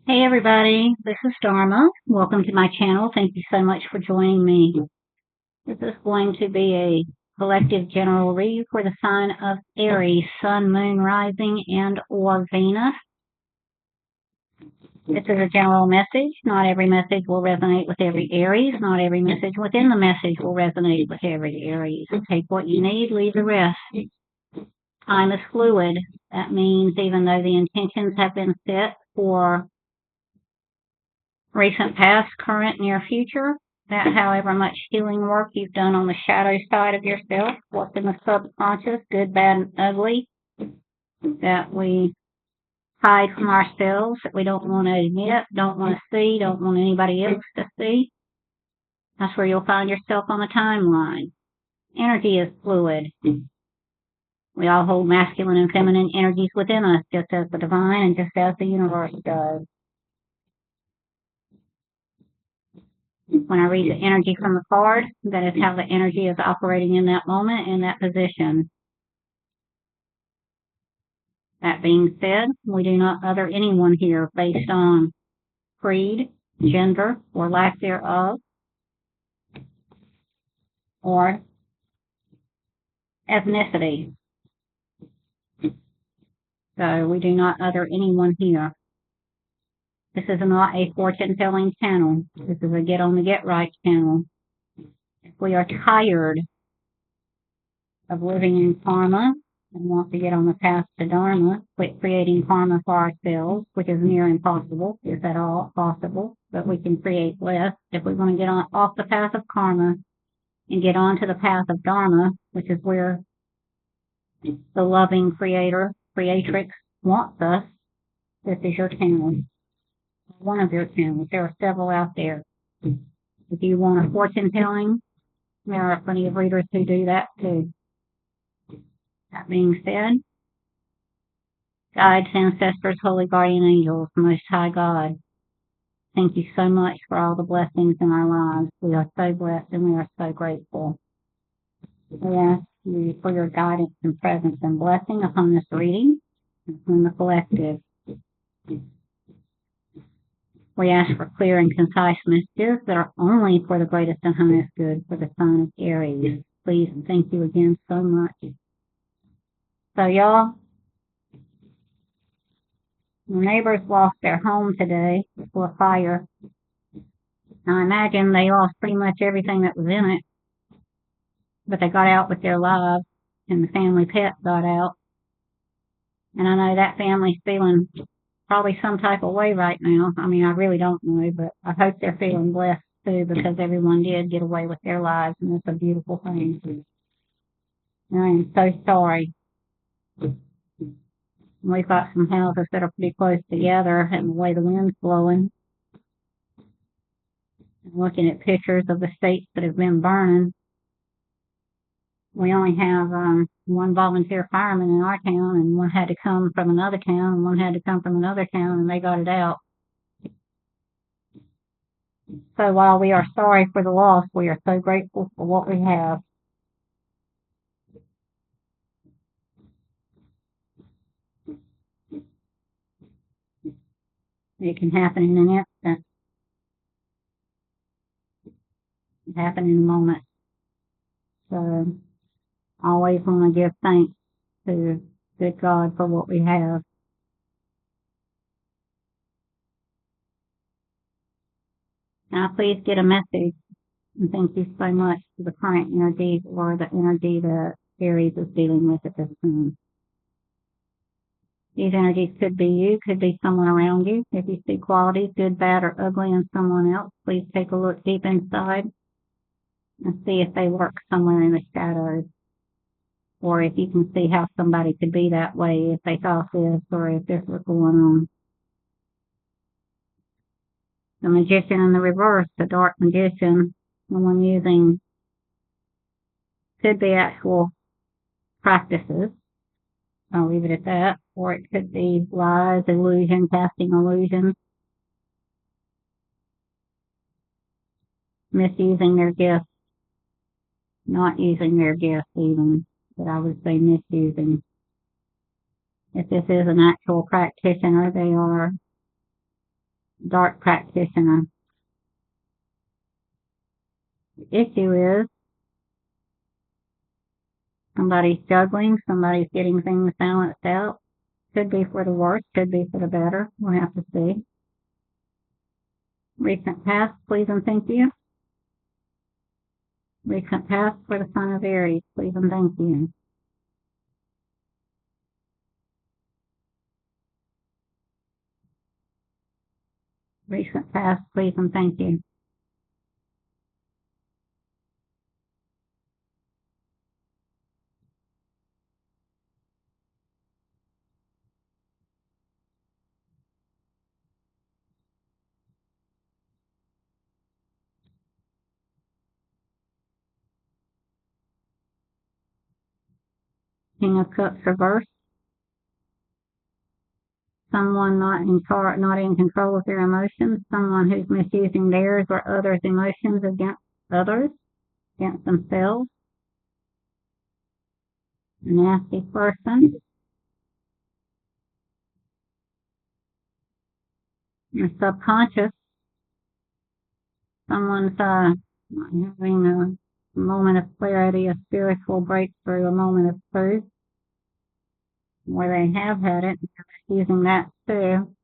Hey everybody, this is Dharma. Welcome to my channel. Thank you so much for joining me. This is going to be a collective general read for the sign of Aries, Sun, Moon, Rising, and or Venus. This is a general message. Not every message will resonate with every Aries. Not every message within the message will resonate with every Aries. Take what you need, leave the rest. Time is fluid. That means even though the intentions have been set for recent past, current, near future, that however much healing work you've done on the shadow side of yourself, what's in the subconscious, good, bad, and ugly, that we hide from ourselves, that we don't want to admit, don't want to see, don't want anybody else to see, that's where you'll find yourself on the timeline. Energy is fluid. We all hold masculine and feminine energies within us, just as the divine and just as the universe does. When I read the energy from the card, that is how the energy is operating in that moment, in that position. That being said, we do not other anyone here based on creed, gender, or lack thereof, or ethnicity. So we do not other anyone here. This is not a fortune-telling channel. This is a get on the get right channel. If we are tired of living in karma and want to get on the path to dharma, quit creating karma for ourselves, which is near impossible, if at all possible, but we can create less. If we want to get on off the path of karma and get onto the path of dharma, which is where the loving creator, creatrix wants us, this is your channel. One of your channels. There are several out there. If you want a fortune telling, there are plenty of readers who do that too. That being said, guides, ancestors, holy guardian angels, Most High God, thank you so much for all the blessings in our lives. We are so blessed and we are so grateful. We ask you for your guidance and presence and blessing upon this reading, upon the collective. We ask for clear and concise messages that are only for the greatest and highest good for the sign of Aries. Please and thank you again so much. So y'all, the neighbors lost their home today to a fire. Now I imagine they lost pretty much everything that was in it, but they got out with their lives, and the family pet got out. And I know that family's feeling probably some type of way right now. I mean, I really don't know, but I hope they're feeling blessed too, because everyone did get away with their lives, and it's a beautiful thing. And I am so sorry. We've got some houses that are pretty close together, and the way the wind's blowing. I'm looking at pictures of the states that have been burning. We only have one volunteer fireman in our town, and one had to come from another town, and one had to come from another town, and they got it out. So while we are sorry for the loss, we are so grateful for what we have. It can happen in an instant. It can happen in a moment. So I always want to give thanks to good God for what we have. Now please get a message, and thank you so much for the current energy or the energy that Aries is dealing with at this time. These energies could be you, could be someone around you. If you see qualities, good, bad, or ugly in someone else, please take a look deep inside and see if they lurk somewhere in the shadows, or if you can see how somebody could be that way if they thought this, or if this was going on. The magician in the reverse, the dark magician, the one using, could be actual practices. I'll leave it at that. Or it could be lies, illusion, casting illusions, misusing their gifts, not using their gifts even, but I would say misusing. If this is an actual practitioner, they are dark practitioner. The issue is somebody's juggling, somebody's getting things balanced out. Could be for the worse, could be for the better. We'll have to see. Recent past, please and thank you. Recent past for the sign of Aries, please and thank you. Recent past, please and thank you. King of Cups reversed. Someone not in control of their emotions. Someone who's misusing theirs or others' emotions against others, against themselves. A nasty person. Your subconscious. Someone's having a moment of clarity, a spiritual breakthrough, a moment of truth, where they have had it, and they're using that too.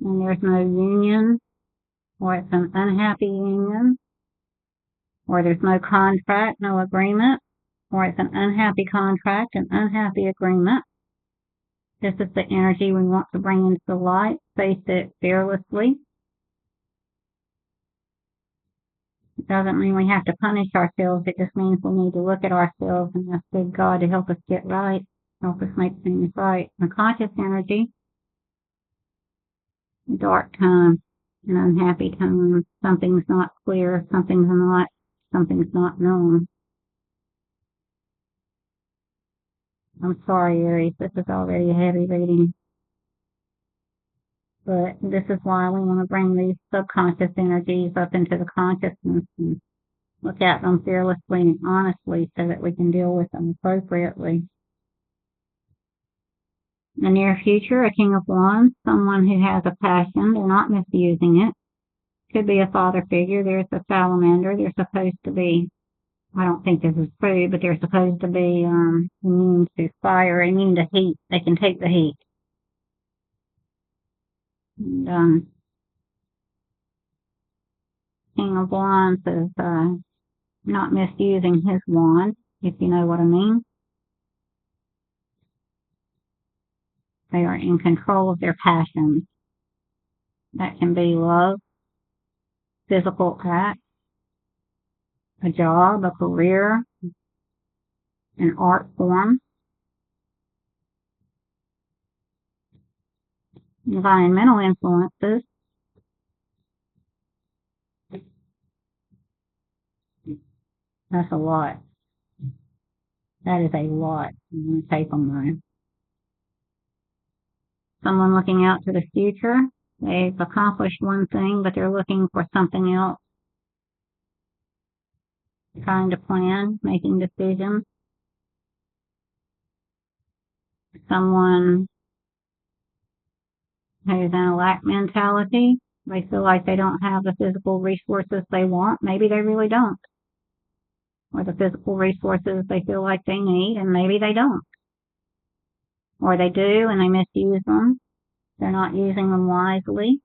And there's no union, or it's an unhappy union, or there's no contract, no agreement, or it's an unhappy contract, an unhappy agreement. This is the energy we want to bring into the light. Face it fearlessly. It doesn't mean we have to punish ourselves. It just means we need to look at ourselves and ask good God to help us get right, help us make things right. The conscious energy, dark time, an unhappy time. Something's not clear, something's not known. I'm sorry, Aries, this is already a heavy reading. But this is why we want to bring these subconscious energies up into the consciousness and look at them fearlessly and honestly so that we can deal with them appropriately. In the near future, a King of Wands, someone who has a passion, they're not misusing it. Could be a father figure. There's a salamander. They're supposed to be, I don't think this is true, but they're supposed to be immune to fire, immune to heat. They can take the heat. And, King of Wands is not misusing his wand, if you know what I mean. They are in control of their passions. That can be love, physical act, a job, a career, an art form. Environmental influences. That's a lot. That is a lot. I'm going to take them though. Someone looking out to the future. They've accomplished one thing, but they're looking for something else. Trying to plan, making decisions. Someone who's in a lack mentality. They feel like they don't have the physical resources they want. Maybe they really don't. Or the physical resources they feel like they need, and maybe they don't. Or they do, and they misuse them. They're not using them wisely.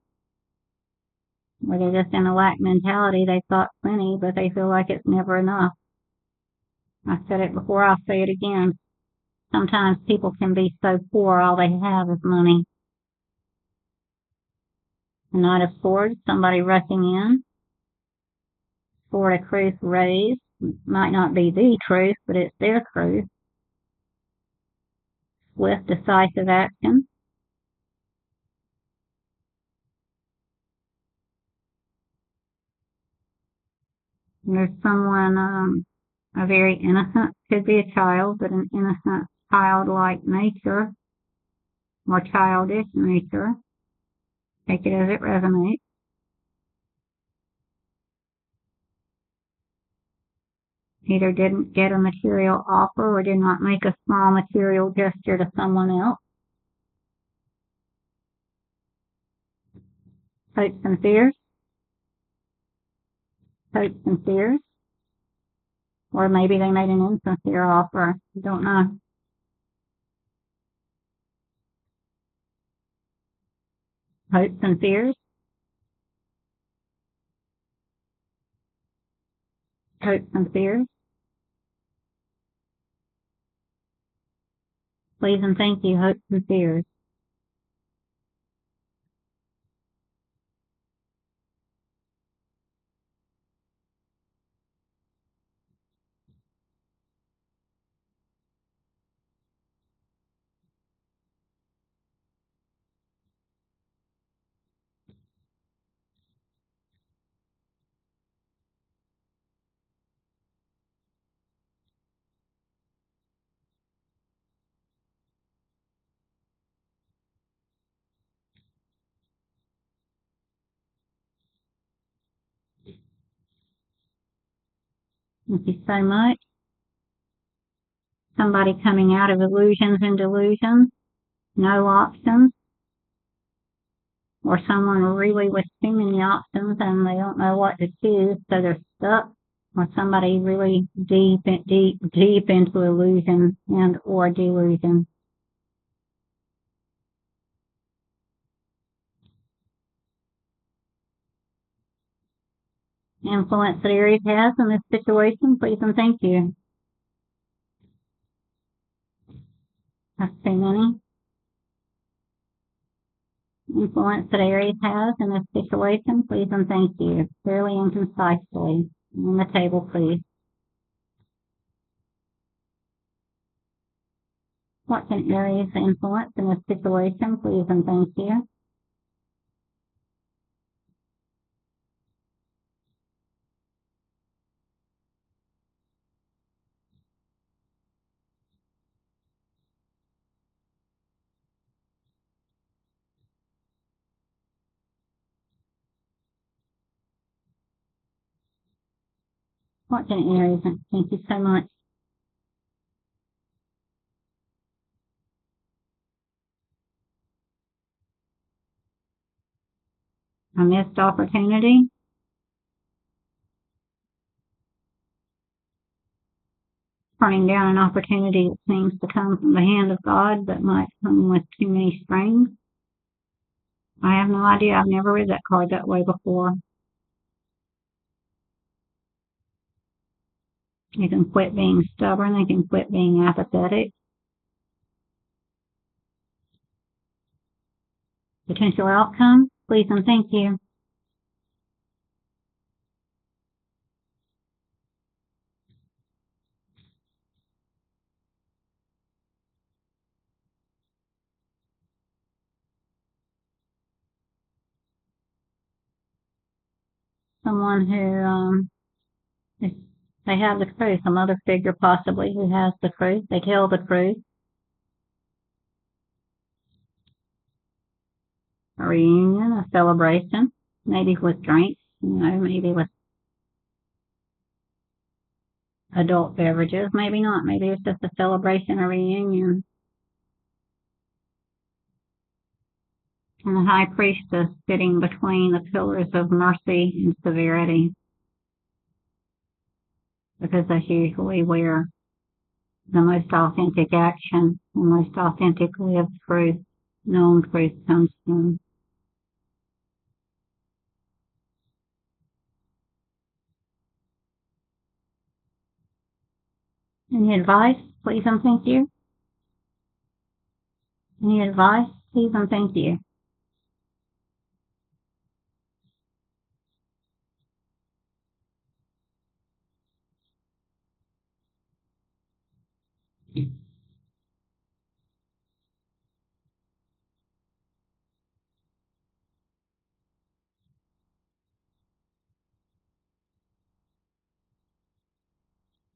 Or they're just in a lack mentality. They've got plenty, but they feel like it's never enough. I said it before, I'll say it again. Sometimes people can be so poor, all they have is money. A Knight of Swords, somebody rushing in. Sword of Truth raised. Might not be the truth, but it's their truth. Swift, decisive action. And there's someone, a very innocent, could be a child, but an innocent, childlike nature, or childish nature. Take it as it resonates. Either didn't get a material offer or did not make a small material gesture to someone else. hopes and fears, hopes and fears, or maybe they made an insincere offer. I don't know. Hopes and fears, hopes and fears. Please and thank you, hopes and fears. Thank you so much. Somebody coming out of illusions and delusions, no options, or someone really with too many options and they don't know what to choose, so they're stuck, or somebody really deep into illusion and or delusion. Influence that Aries has in this situation, please and thank you. That's too many. Influence that Aries has in this situation, please and thank you. Clearly and concisely. On the table, please. What can Aries influence in this situation, please and thank you. What can Aries, thank you so much. A missed opportunity. Turning down an opportunity that seems to come from the hand of God but might come with too many strings. I have no idea. I've never read that card that way before. You can quit being stubborn. You can quit being apathetic. Potential outcome, please and thank you. Someone who, they have the truth, some other figure possibly who has the truth. They tell the truth. A reunion, a celebration, maybe with drinks, maybe with adult beverages, maybe not. Maybe it's just a celebration, a reunion. And the high priestess sitting between the pillars of mercy and severity, because that's usually where the most authentic action, the most authentic lived truth, known truth comes from. Any advice, please and thank you? Any advice, please and thank you?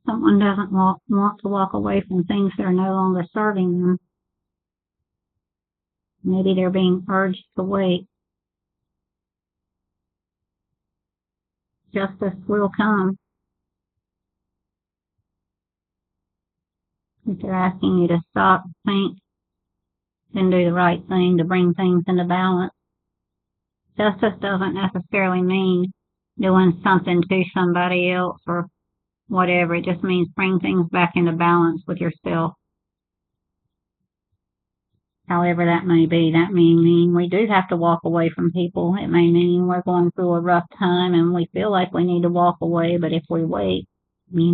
Someone doesn't want to walk away from things that are no longer serving them. Maybe they're being urged to wait. Justice will come. If they're asking you to stop, think, then do the right thing to bring things into balance. Justice doesn't necessarily mean doing something to somebody else or whatever. It just means bring things back into balance with yourself. However that may be. That may mean we do have to walk away from people. It may mean we're going through a rough time and we feel like we need to walk away, but if we wait, you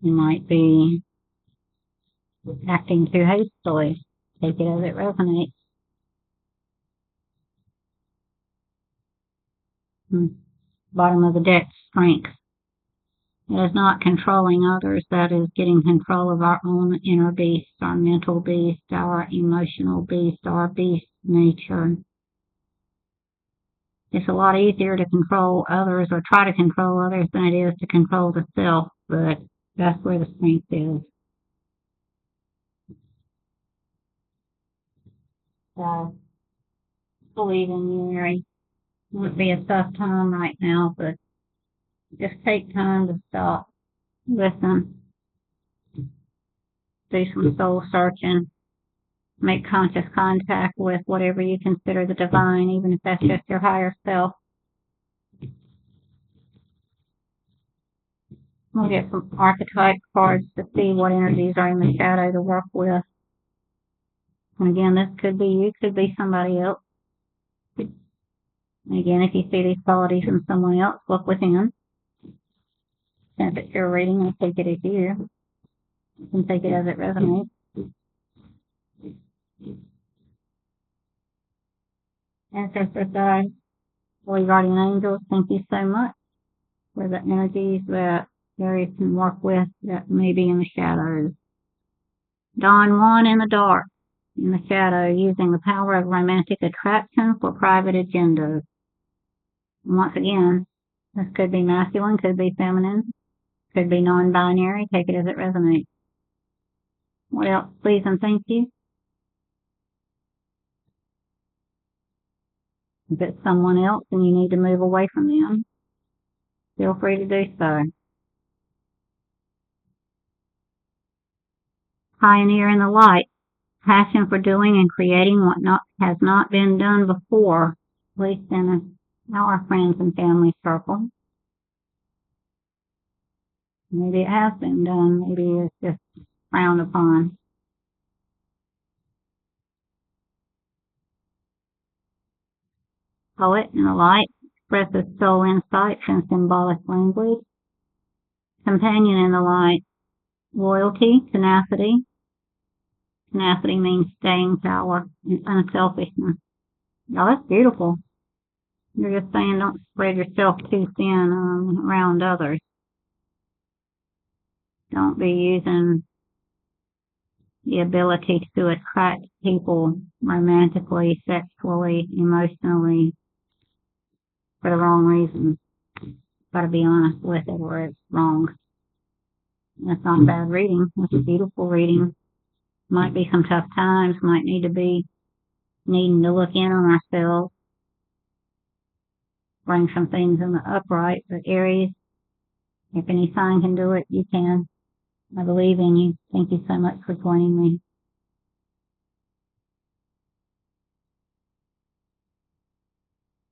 might be acting too hastily. Take it as it resonates. Bottom of the deck, strength. It is not controlling others, that is getting control of our own inner beast, our mental beast, our emotional beast, our beast nature. It's a lot easier to control others or try to control others than it is to control the self, but that's where the strength is. So, believe in you, Aries. It would be a tough time right now, but just take time to stop, listen, do some soul searching, make conscious contact with whatever you consider the divine, even if that's just your higher self. We'll get some archetype cards to see what energies are in the shadow to work with. And again, this could be you, could be somebody else. And again, if you see these qualities in someone else, look within. Since it's your reading, I'll take it as you. You can take it as it resonates. Ancestors, guides, holy guardian angels, thank you so much for the energies that Aries can work with that may be in the shadows. Don Juan in the dark, in the shadow, using the power of romantic attraction for private agendas. And once again, this could be masculine, could be feminine, could be non-binary. Take it as it resonates. What else, please and thank you? If it's someone else and you need to move away from them, feel free to do so. Pioneer in the light, passion for doing and creating what has not been done before, at least in our friends and family circle. Maybe it has been done, maybe it's just frowned upon. Poet in the light, expresses soul insights and symbolic language. Companion in the light, loyalty, tenacity. Tenacity means staying power and unselfishness. Now that's beautiful. You're just saying don't spread yourself too thin around others. Don't be using the ability to attract people romantically, sexually, emotionally for the wrong reasons. Got to be honest with it or it's wrong. That's not a bad reading. That's a beautiful reading. Might be some tough times, might need to be needing to look in on ourselves, bring some things in the upright. But Aries, if any sign can do it, you can. I believe in you. Thank you so much for joining me.